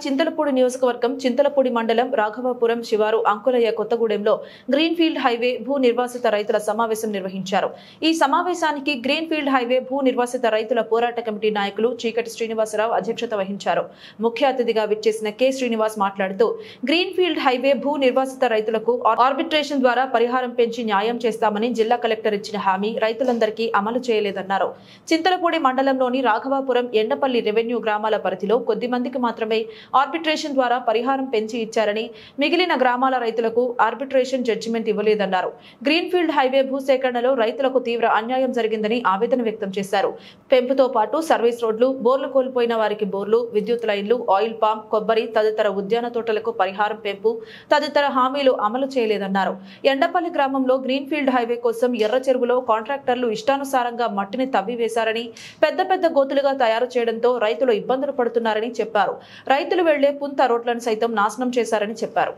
చింతలపూడి నియోజకవర్గం చింతలపూడి మండలం రాఘవాపురం శివారు అంకులయ్య కొత్తగూడెంలో గ్రీన్ ఫీల్డ్ హైవే భూ నిర్వాసిత రైతుల సమావేశం నిర్వహించారు. ఈ సమావేశానికి గ్రీన్ ఫీల్డ్ హైవే భూ నిర్వాసిత రైతుల పోరాట కమిటీ నాయకులు చీకటి శ్రీనివాసరావు అధ్యక్షత వహించారు. ముఖ్య అతిథిగా విచ్చేసిన కె శ్రీనివాస్ మాట్లాడుతూ గ్రీన్ ఫీల్డ్ హైవే భూ నిర్వాసిత రైతులకు ఆర్బిట్రేషన్ ద్వారా పరిహారం పెంచి న్యాయం చేస్తామని జిల్లా కలెక్టర్ ఇచ్చిన హామీ రైతులందరికీ అమలు చేయలేదన్నారు. చింతలపూడి మండలంలోని రాఘవాపురం ఎండపల్లి రెవెన్యూ గ్రామాల పరిధిలో కొద్ది మందికి మాత్రమే ఆర్బిట్రేషన్ ద్వారా పరిహారం పెంచి ఇచ్చారని, మిగిలిన గ్రామాల రైతులకు ఆర్బిట్రేషన్ జడ్జిమెంట్ ఇవ్వలేదన్నారు. గ్రీన్ ఫీల్డ్ హైవే భూసేకరణలో రైతులకు తీవ్ర అన్యాయం జరిగిందని ఆవేదన వ్యక్తం చేశారు. పెంపుతో పాటు సర్వీస్ రోడ్లు, బోర్లు కోల్పోయిన వారికి బోర్లు, విద్యుత్ లైన్లు, ఆయిల్ పామ్, కొబ్బరి తదితర ఉద్యాన తోటలకు పరిహారం పెంపు తదితర హామీలు అమలు చేయలేదన్నారు. ఎండపల్లి గ్రామంలో గ్రీన్ ఫీల్డ్ హైవే కోసం ఎర్ర చెరువులో కాంట్రాక్టర్లు ఇష్టానుసారంగా మట్టిని తవ్వివేశారని, పెద్ద పెద్ద గోతులుగా తయారు చేయడంతో రైతులు ఇబ్బందులు పడుతున్నారని చెప్పారు. రైతులు వెళ్లే పుంత రోడ్లను సైతం నాశనం చేశారని చెప్పారు.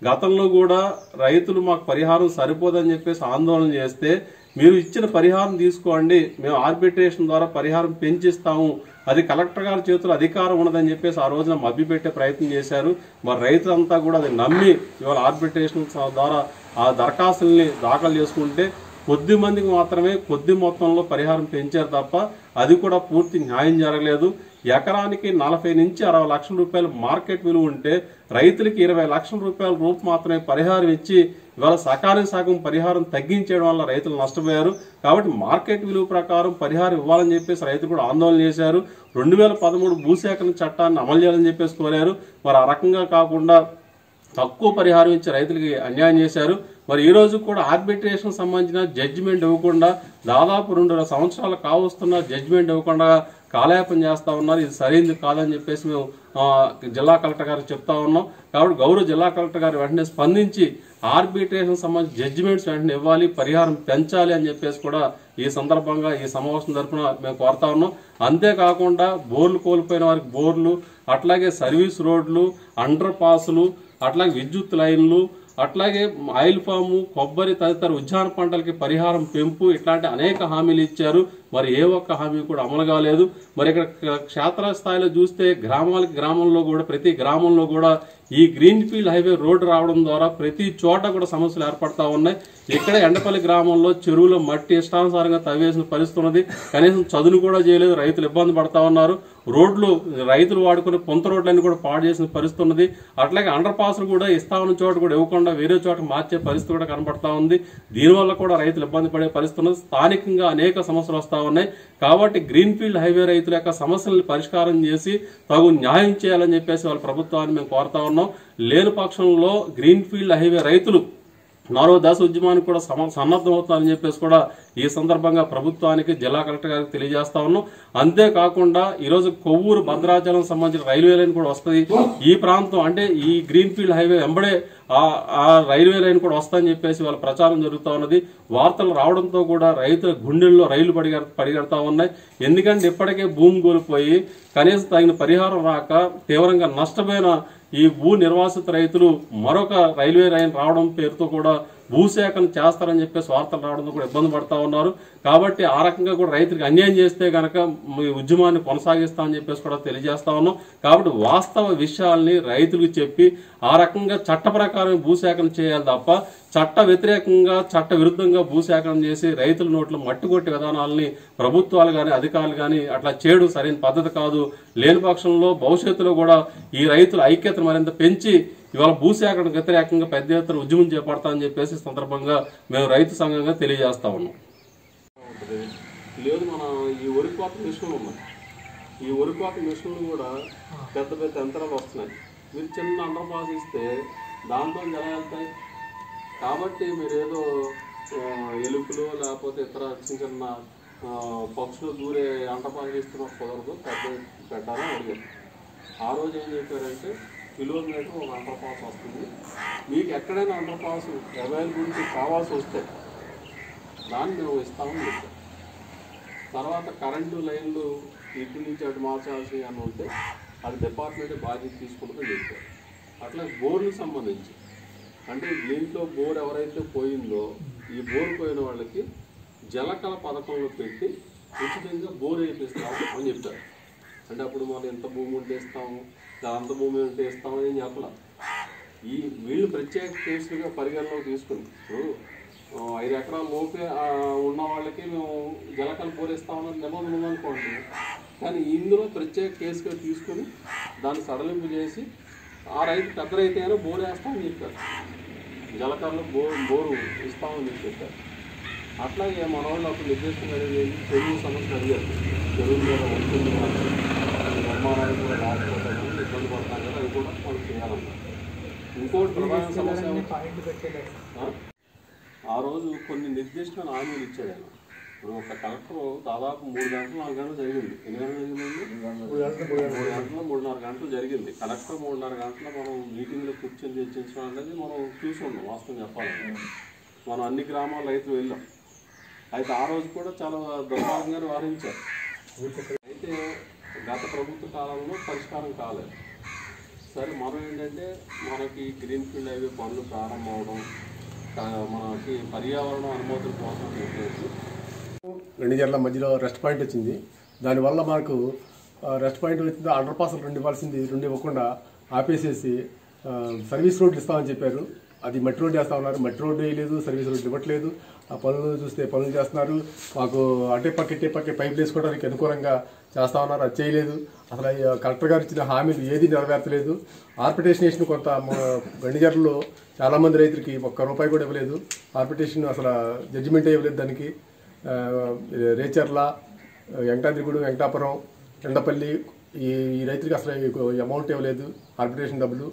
గతంలో కూడా రైతులు మాకు పరిహారం సరిపోదని చెప్పేసి ఆందోళన చేస్తే, మీరు ఇచ్చిన పరిహారం తీసుకోండి, మేము ఆర్బిట్రేషన్ ద్వారా పరిహారం పెంచిస్తాము, అది కలెక్టర్ గారి చేతుల్లో అధికారం ఉన్నదని చెప్పేసి ఆ రోజున మభ్యపెట్టే ప్రయత్నం చేశారు. మరి రైతులంతా కూడా అది నమ్మి ఇవాళ ఆర్బిట్రేషన్ ద్వారా ఆ దరఖాస్తుల్ని దాఖలు చేసుకుంటే కొద్ది మందికి మాత్రమే కొద్ది మొత్తంలో పరిహారం పెంచారు తప్ప అది కూడా పూర్తి న్యాయం జరగలేదు. ఎకరానికి 40 నుంచి 60 లక్షల రూపాయలు మార్కెట్ విలువ ఉంటే రైతులకి 20 లక్షల రూపాయల రూపు మాత్రమే పరిహారం ఇచ్చి ఇవాళ సకాలం సగం పరిహారం తగ్గించడం వల్ల రైతులు నష్టపోయారు. కాబట్టి మార్కెట్ విలువ ప్రకారం పరిహారం ఇవ్వాలని చెప్పేసి రైతులు కూడా ఆందోళన చేశారు. 2013 భూసేకరణ చట్టాన్ని అమలు చేయాలని చెప్పేసి కోరారు. మరి ఆ రకంగా కాకుండా తక్కువ పరిహారం ఇచ్చి రైతులకి అన్యాయం చేశారు. మరి ఈ రోజు కూడా ఆర్బిట్రేషన్ సంబంధించిన జడ్జిమెంట్ ఇవ్వకుండా దాదాపు 2 సంవత్సరాలు కావస్తున్న జడ్జిమెంట్ ఇవ్వకుండా కాలయాపన చేస్తా ఉన్నారు. ఇది సరైనది కాదని చెప్పేసి మేము జిల్లా కలెక్టర్ గారికి చెప్తా ఉన్నాం. కాబట్టి గౌరవ జిల్లా కలెక్టర్ గారు వెంటనే స్పందించి ఆర్బిట్రేషన్ సంబంధించి జడ్జిమెంట్స్ వెంటనే ఇవ్వాలి, పరిహారం పెంచాలి అని చెప్పేసి కూడా ఈ సందర్భంగా ఈ సమావేశం తరఫున మేము కోరుతా ఉన్నాం. అంతేకాకుండా బోర్లు కోల్పోయిన వారికి బోర్లు, అట్లాగే సర్వీస్ రోడ్లు, అండర్ పాసులు, అట్లాగే విద్యుత్ లైన్లు, అట్లాగే ఆయిల్ ఫాము, కొబ్బరి తదితర ఉద్యాన పంటలకి పరిహారం పెంపు ఇట్లాంటి అనేక హామీలు ఇచ్చారు. మరి ఏ ఒక్క హామీ కూడా అమలు కాలేదు. మరి ఇక్కడ క్షేత్రస్థాయిలో చూస్తే గ్రామంలో కూడా ప్రతి గ్రామంలో కూడా ఈ గ్రీన్ ఫీల్డ్ హైవే రోడ్డు రావడం ద్వారా ప్రతి చోట కూడా సమస్యలు ఏర్పడతా ఉన్నాయి. ఇక్కడ ఎండపల్లి గ్రామంలో చెరువులో మట్టి ఇష్టానుసారంగా తవ్వేసిన పరిస్థితి ఉన్నది. కనీసం చదును కూడా చేయలేదు, రైతులు ఇబ్బంది పడతా ఉన్నారు. రోడ్లు రైతులు వాడుకునే పొంత రోడ్లన్నీ కూడా పాడు చేసిన పరిస్థితి ఉన్నది. అట్లాగే అండర్ పాసులు కూడా ఇస్తామన్న చోట కూడా ఇవ్వకుండా వేరే చోట మార్చే పరిస్థితి కూడా కనపడతా ఉంది. దీనివల్ల కూడా రైతులు ఇబ్బంది పడే పరిస్థితి ఉన్నది. స్థానికంగా అనేక సమస్యలు వస్తా ఉన్నాయి. కాబట్టి గ్రీన్ ఫీల్డ్ హైవే రైతుల యొక్క సమస్యలను పరిష్కారం చేసి తగు న్యాయం చేయాలని చెప్పేసి వాళ్ళ ప్రభుత్వాన్ని మేము కోరుతా ఉన్నాం. లేని పక్షంలో గ్రీన్ ఫీల్డ్ హైవే రైతులు మరో దశ ఉద్యమానికి కూడా సన్నద్ధమవుతారని చెప్పేసి కూడా ఈ సందర్భంగా ప్రభుత్వానికి జిల్లా కలెక్టర్ గారికి తెలియజేస్తా ఉన్నాం. అంతేకాకుండా ఈరోజు కొవ్వూరు భద్రాచలం సంబంధించిన రైల్వే లైన్ కూడా వస్తుంది. ఈ ప్రాంతం అంటే ఈ గ్రీన్ ఫీల్డ్ హైవే వెంబడే ఆ రైల్వే లైన్ కూడా వస్తుందని చెప్పేసి వాళ్ళ ప్రచారం జరుగుతూ ఉన్నది. వార్తలు రావడంతో కూడా రైతుల గుండెల్లో రైలు పడిగడతా ఉన్నాయి. ఎందుకంటే ఇప్పటికే భూమి కోల్పోయి కనీసం తగిన పరిహారం రాక తీవ్రంగా నష్టపోయిన ఈ భూ నిర్వాసిత రైతులు మరొక రైల్వే లైన్ రావడం పేరుతో కూడా భూసేకరణ చేస్తారని చెప్పేసి వార్తలు రావడంతో కూడా ఇబ్బంది పడతా ఉన్నారు. కాబట్టి ఆ రకంగా కూడా రైతులకు అన్యాయం చేస్తే గనక ఉద్యమాన్ని కొనసాగిస్తామని చెప్పేసి కూడా తెలియజేస్తా ఉన్నాం. కాబట్టి వాస్తవ విషయాల్ని రైతులకు చెప్పి ఆ రకంగా చట్ట ప్రకారం భూసేకరణ చేయాలి తప్ప చట్ట వ్యతిరేకంగా చట్ట విరుద్ధంగా భూసేకరణ చేసి రైతుల నోట్లో మట్టి కొట్టి విధానాలని ప్రభుత్వాలు కానీ అధికారులు కానీ అట్లా చేయడం సరైన పద్ధతి కాదు. లేని పక్షంలో భవిష్యత్తులో కూడా ఈ రైతుల ఐక్యతను మరింత పెంచి ఇవాళ భూసేకరణకు వ్యతిరేకంగా పెద్ద ఎత్తున ఉద్యమం చేపడతామని చెప్పేసి సందర్భంగా మేము రైతు సంఘంగా తెలియజేస్తా ఉన్నాం. లేదు మన ఈ వరికోత మిషన్లు ఉన్నాయి. ఈ వరికోత మిషన్లు కూడా పెద్ద పెద్ద యంత్రాలు వస్తున్నాయి. మీరు చిన్న అండర్ పాస్ ఇస్తే దాంతో ఎలా వెళ్తాయి? కాబట్టి మీరు ఏదో ఎలుకలు లేకపోతే ఇతర చిన్న చిన్న పక్షులు దూరే అండర్ పాస్ ఇస్తున్న కుదరదు, పెద్ద పెట్టాలని అడిగారు. ఆ రోజు ఏం చెప్పారంటే కిలోమీటర్ ఒక అండర్ పాస్ వస్తుంది, మీకు ఎక్కడైనా అండర్ పాస్ అవైలబిలిటీ కావాల్సి వస్తే దాన్ని మేము ఇస్తామని చెప్పాం. తర్వాత కరెంటు లైన్లు ఇటు నుంచి అటు మార్చాల్సి అని ఉంటే అది డిపార్ట్మెంట్ బాధ్యత తీసుకుంటుందని చెప్పారు. అట్లా బోర్లకు సంబంధించి అంటే దీంట్లో బోర్ ఎవరైతే పోయిందో ఈ బోర్ పోయిన వాళ్ళకి జలకళ పథకంలో పెట్టి ఉచితంగా బోర్ వేయిస్తాం అని చెప్పారు. అంటే అప్పుడు మనం ఎంత భూమి ఉంటే ఇస్తాము, అంత భూమి ఉంటే ఇస్తామని ఏం చెప్పాల. ఈ వీళ్ళు ప్రత్యేక కేసులుగా పరిగణలోకి తీసుకుని ఇప్పుడు 5 ఎకరాల లోపే ఉన్న వాళ్ళకి మేము జలకలు బోరేస్తామన్నది నిబంధన ఉందనుకోండి. కానీ ఇందులో ప్రత్యేక కేసుగా తీసుకుని దాన్ని సడలింపు చేసి ఆ రైతు పెద్ద రైతు అయినా బోరు వేస్తామని చెప్పారు, జలకర్లు బోరు ఇస్తామని చెప్పారు. అట్లాగే మన వాళ్ళు అప్పుడు నిర్దేశం అడిగేది చెరువు సమస్య అడిగారు. చెరువు మీద వస్తుంది నిర్మాణాలు కూడా రాకపోతే ఇబ్బంది పడతాం కదా, అవి కూడా మనం చేయాలన్నారు. ఇంకోటి ప్రధాన సమస్య ఆ రోజు కొన్ని నిర్దిష్టమైన హామీలు ఇచ్చాడు ఆయన. ఇప్పుడు ఒక కలెక్టర్ దాదాపు 3 గంటలు 4 గంటలు జరిగింది. ఎన్ని గంటలు జరిగిందండి? 3 గంటలు 3.5 గంటలు జరిగింది. కలెక్టర్ 3.5 గంటలు మనం మీటింగ్లో కూర్చొని చర్చించడం అనేది మనం చూసి ఉన్నాం. వాస్తవం చెప్పాలంటే మనం అన్ని గ్రామాల రైతులు వెళ్ళాం. అయితే ఆ రోజు కూడా చాలా దుర్మార్గంగా వ్యవహరించారు. అయితే గత ప్రభుత్వ కాలంలో పరిష్కారం కాలేదు. సరే మనం ఏంటంటే మనకి గ్రీన్ఫీల్డ్ హైవే పనులు ప్రారంభం అవడం, మనకి పర్యావరణ అనుమతుల కోసం చెప్పేసి 2 జర్ల మధ్యలో రెస్ట్ పాయింట్ వచ్చింది. దానివల్ల మనకు రెస్ట్ పాయింట్ వచ్చింది, అండర్ పాస్లు 2 ఇవ్వాల్సింది 2 ఇవ్వకుండా ఆపేసేసి సర్వీస్ రోడ్లు ఇస్తామని చెప్పారు. అది మట్టి రోడ్డు వేస్తా ఉన్నారు. మట్టి రోడ్డు వేయలేదు, సర్వీస్ రోడ్లు ఇవ్వట్లేదు. ఆ పనులు చూస్తే పనులు చేస్తున్నారు. మాకు అటే పక్క పైపులు వేసుకోవడానికి అనుకూలంగా చేస్తా ఉన్నారు, అది చేయలేదు. అసలు కలెక్టర్ గారు ఇచ్చిన హామీలు ఏది నెరవేర్చలేదు. ఆర్పిటేషన్ వేసిన కొంత గండిజర్లలో చాలామంది రైతులకి ₹1 కూడా ఇవ్వలేదు. ఆర్పిటేషన్ అసలు జడ్జిమెంట్ ఇవ్వలేదు. దానికి రేచర్ల, వెంకటాద్రిగూడెం, వెంకటాపురం, ఎండపల్లి ఈ రైతులకి అసలు అమౌంట్ ఇవ్వలేదు. ఆర్పిటేషన్ డబ్బులు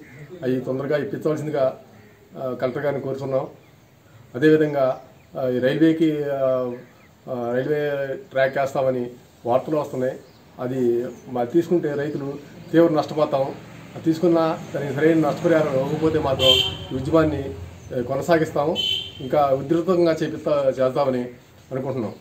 అవి తొందరగా ఇప్పించవలసిందిగా కలెక్టర్ గారిని కోరుతున్నాం. అదేవిధంగా రైల్వే ట్రాక్ వేస్తామని వార్తలు వస్తున్నాయి. అది తీసుకుంటే రైతులు తీవ్ర నష్టపోతాం. తీసుకున్న దానికి సరైన నష్టపరిహారం ఇవ్వకపోతే మాత్రం ఈ ఉద్యమాన్ని కొనసాగిస్తాము, ఇంకా ఉధృతంగా చేద్దామని అనుకుంటున్నాం.